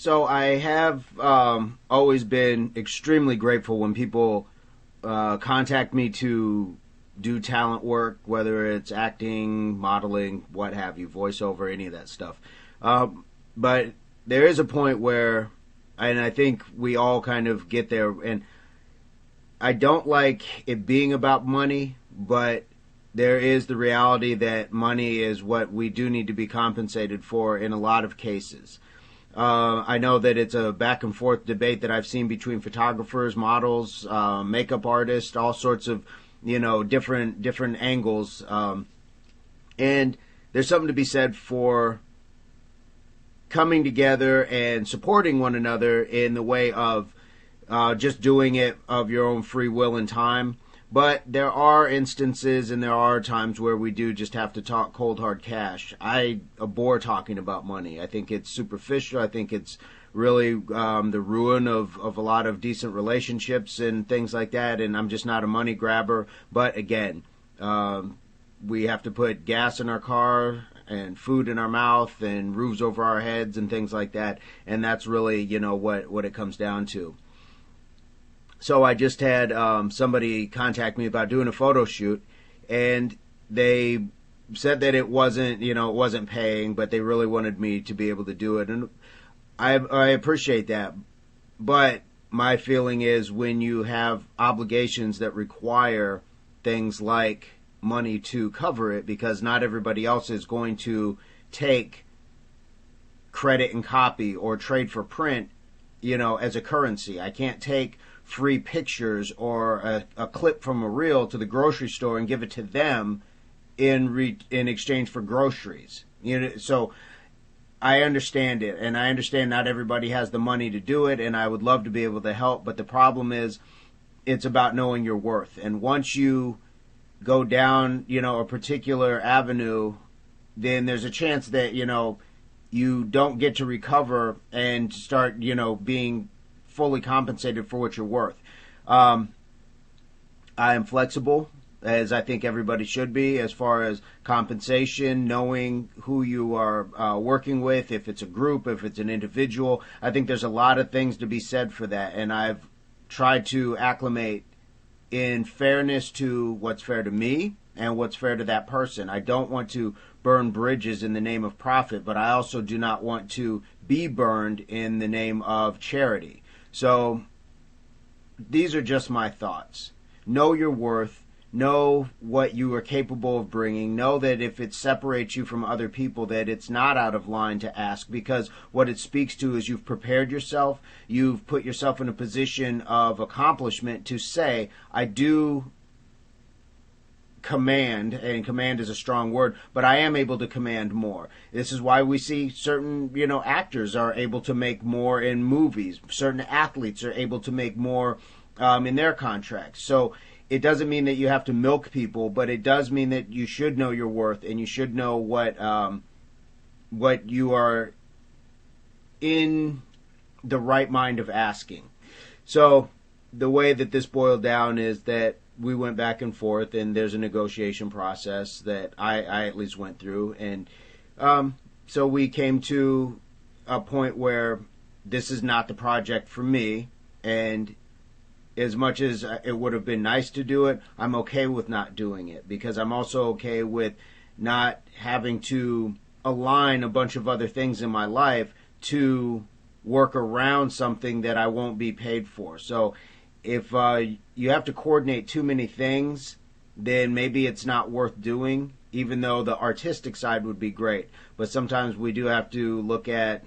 So I have always been extremely grateful when people contact me to do talent work, whether it's acting, modeling, what have you, voiceover, any of that stuff. But there is a point where, and I think we all kind of get there, and I don't like it being about money, but there is the reality that money is what we do need to be compensated for in a lot of cases. I know that it's a back and forth debate that I've seen between photographers, models, makeup artists, all sorts of, different angles. And there's something to be said for coming together and supporting one another in the way of just doing it of your own free will and time. But there are instances and there are times where we do just have to talk cold hard cash. I abhor talking about money. I think it's superficial. I think it's really the ruin of a lot of decent relationships and things like that. And I'm just not a money grabber. But again, we have to put gas in our car and food in our mouth and roofs over our heads and things like that. And that's really, what it comes down to. So I just had somebody contact me about doing a photo shoot, and they said that it wasn't paying, but they really wanted me to be able to do it. And I appreciate that. But my feeling is when you have obligations that require things like money to cover it, because not everybody else is going to take credit and copy or trade for print, as a currency. I can't take free pictures or a clip from a reel to the grocery store and give it to them in exchange for groceries. So I understand it, and I understand not everybody has the money to do it, and I would love to be able to help, but the problem is it's about knowing your worth. And once you go down, a particular avenue, then there's a chance that, you don't get to recover and start, being fully compensated for what you're worth. I am flexible, as I think everybody should be, as far as compensation, knowing who you are working with, if it's a group, if it's an individual. I think there's a lot of things to be said for that, and I've tried to acclimate in fairness to what's fair to me and what's fair to that person. I don't want to burn bridges in the name of profit, but I also do not want to be burned in the name of charity. So these are just my thoughts. Know your worth. Know what you are capable of bringing. Know that if it separates you from other people, that it's not out of line to ask, because what it speaks to is you've prepared yourself. You've put yourself in a position of accomplishment to say, I do command, and command is a strong word, but I am able to command more. This is why we see certain, actors are able to make more in movies. Certain athletes are able to make more in their contracts. So it doesn't mean that you have to milk people, but it does mean that you should know your worth, and you should know what you are in the right mind of asking. So the way that this boiled down is that we went back and forth, and there's a negotiation process that I at least went through. And so we came to a point where this is not the project for me. And as much as it would have been nice to do it, I'm okay with not doing it, because I'm also okay with not having to align a bunch of other things in my life to work around something that I won't be paid for. So if you have to coordinate too many things, then maybe it's not worth doing, even though the artistic side would be great. But sometimes we do have to look at,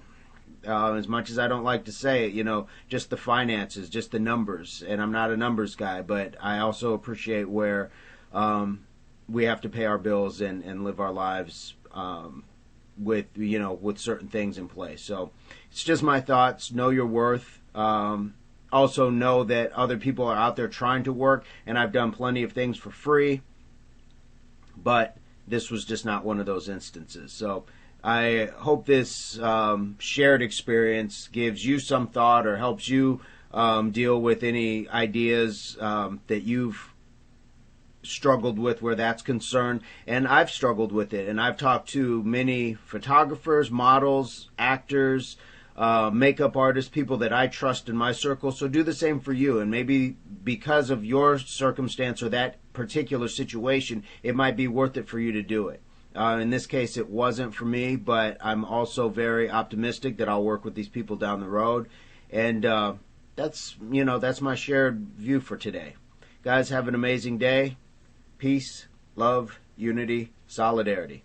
as much as I don't like to say it, just the finances, just the numbers. And I'm not a numbers guy, but I also appreciate where we have to pay our bills and live our lives with certain things in place. So it's just my thoughts. Know your worth. Also know that other people are out there trying to work, and I've done plenty of things for free, but this was just not one of those instances. So I hope this shared experience gives you some thought or helps you deal with any ideas that you've struggled with where that's concerned. And I've struggled with it, and I've talked to many photographers, models, actors, makeup artists, people that I trust in my circle. So do the same for you. And maybe because of your circumstance or that particular situation, it might be worth it for you to do it. In this case, it wasn't for me, but I'm also very optimistic that I'll work with these people down the road. And that's my shared view for today. Guys, have an amazing day. Peace, love, unity, solidarity.